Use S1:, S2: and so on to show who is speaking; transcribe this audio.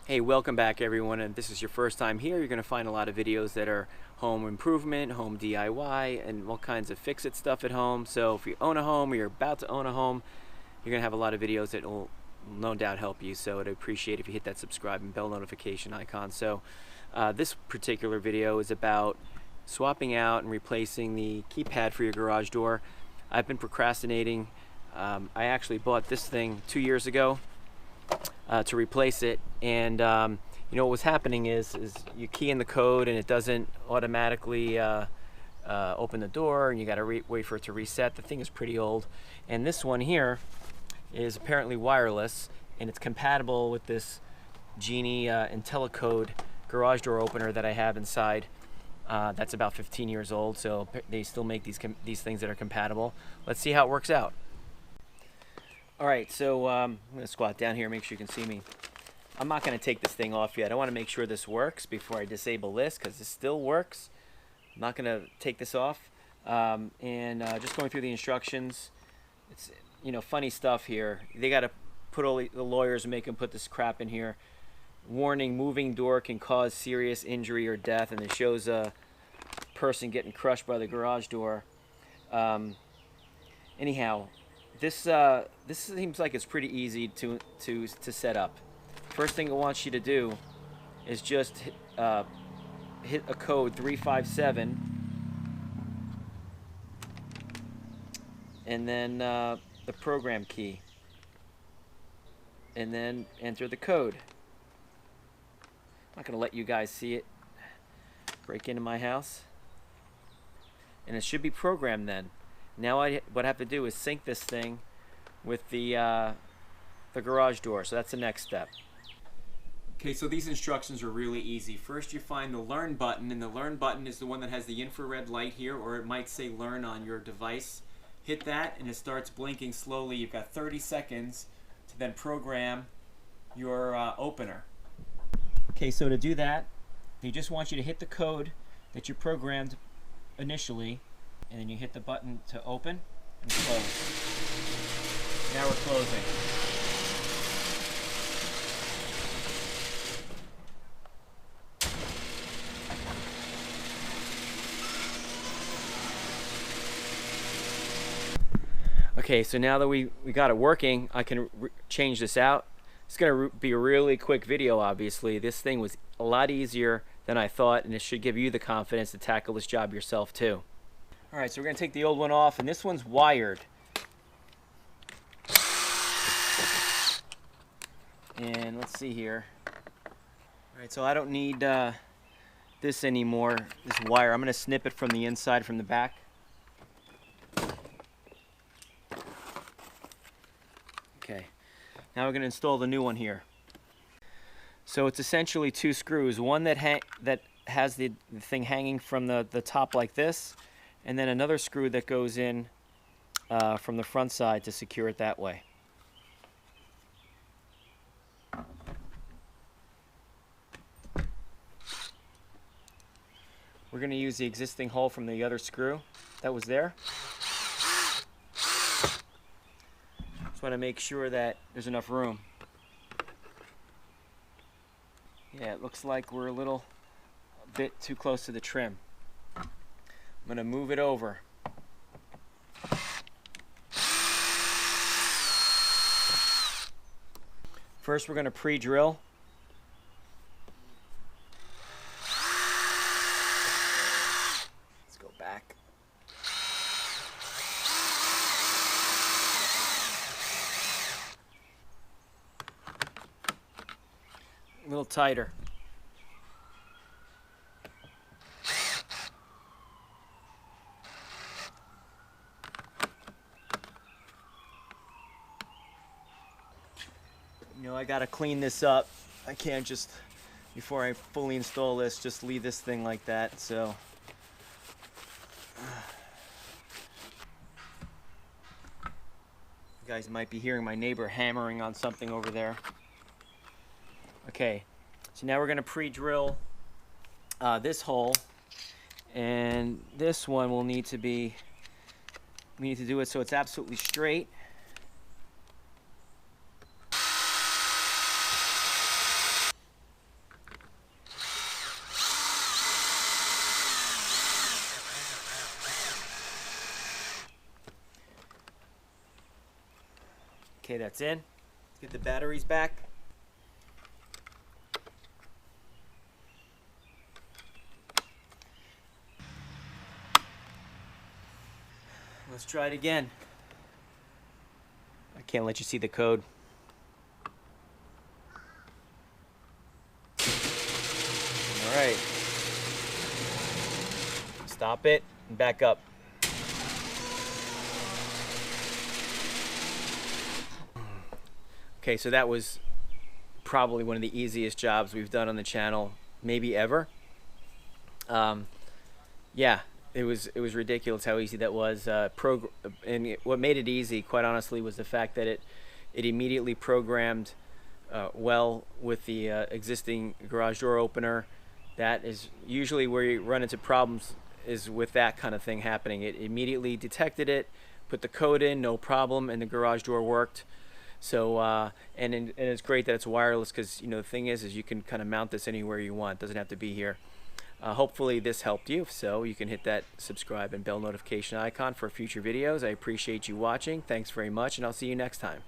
S1: Hey, welcome back everyone, and this is your first time here. You're going to find a lot of videos that are home improvement, home DIY, and all kinds of fix-it stuff at home. So if you own a home or you're about to own a home, you're going to have a lot of videos that will no doubt help you. So I'd appreciate if you hit that subscribe and bell notification icon. So this particular video is about swapping out and replacing the keypad for your garage door. I've been procrastinating. I actually bought this thing 2 years ago to replace it, and you know what was happening is you key in the code and it doesn't automatically open the door, and you got to wait for it to reset. The thing is pretty old, and this one here is apparently wireless, and it's compatible with this Genie Intellicode garage door opener that I have inside. That's about 15 years old, so they still make these things that are compatible. Let's see how it works out. Alright, so I'm going to squat down here, make sure you can see me. I'm not going to take this thing off yet. I want to make sure this works before I disable this, because this still works. I'm not going to take this off. Just going through the instructions. It's, you know, funny stuff here. They got to put all the lawyers and make them put this crap in here. Warning, moving door can cause serious injury or death, and it shows a person getting crushed by the garage door. Anyhow, this seems like it's pretty easy to set up. First thing it wants you to do is just hit a code 357, and then the program key, and then enter the code. I'm not going to let you guys see it break into my house, and it should be programmed then. Now what I have to do is sync this thing with the garage door. So that's the next step. Okay, so these instructions are really easy. First you find the Learn button, and the Learn button is the one that has the infrared light here, or it might say Learn on your device. Hit that and it starts blinking slowly. You've got 30 seconds to then program your opener. Okay, so to do that, they just want you to hit the code that you programmed initially, and then you hit the button to open and close. Now we're closing. Okay, so now that we got it working, I can change this out. It's going to be a really quick video, obviously. This thing was a lot easier than I thought, and it should give you the confidence to tackle this job yourself too. Alright, so we're going to take the old one off, and this one's wired. And let's see here. Alright, so I don't need this anymore, this wire. I'm going to snip it from the inside, from the back. Okay, now we're going to install the new one here. So it's essentially two screws. One that has the thing hanging from the top like this, and then another screw that goes in from the front side to secure it that way. We're going to use the existing hole from the other screw that was there. Just want to make sure that there's enough room. Yeah, it looks like we're a bit too close to the trim. I'm going to move it over. First we're going to pre-drill. Let's go back. A little tighter. You know, I gotta clean this up. I can't just, before I fully install this, just leave this thing like that. So you guys might be hearing my neighbor hammering on something over there. Okay, so now we're gonna pre-drill this hole, and this one will need to be, we need to do it so it's absolutely straight. Okay, that's in. Let's get the batteries back. Let's try it again. I can't let you see the code. All right. Stop it and back up. Okay, so that was probably one of the easiest jobs we've done on the channel, maybe ever. Yeah, it was ridiculous how easy that was. And what made it easy, quite honestly, was the fact that it immediately programmed well with the existing garage door opener. That is usually where you run into problems, is with that kind of thing happening. It immediately detected it, put the code in, no problem, and the garage door worked. So and it's great that it's wireless, because the thing is you can kind of mount this anywhere you want. It doesn't have to be here. Hopefully this helped you. If so, you can hit that subscribe and bell notification icon for future videos. I appreciate you watching. Thanks very much, and I'll see you next time.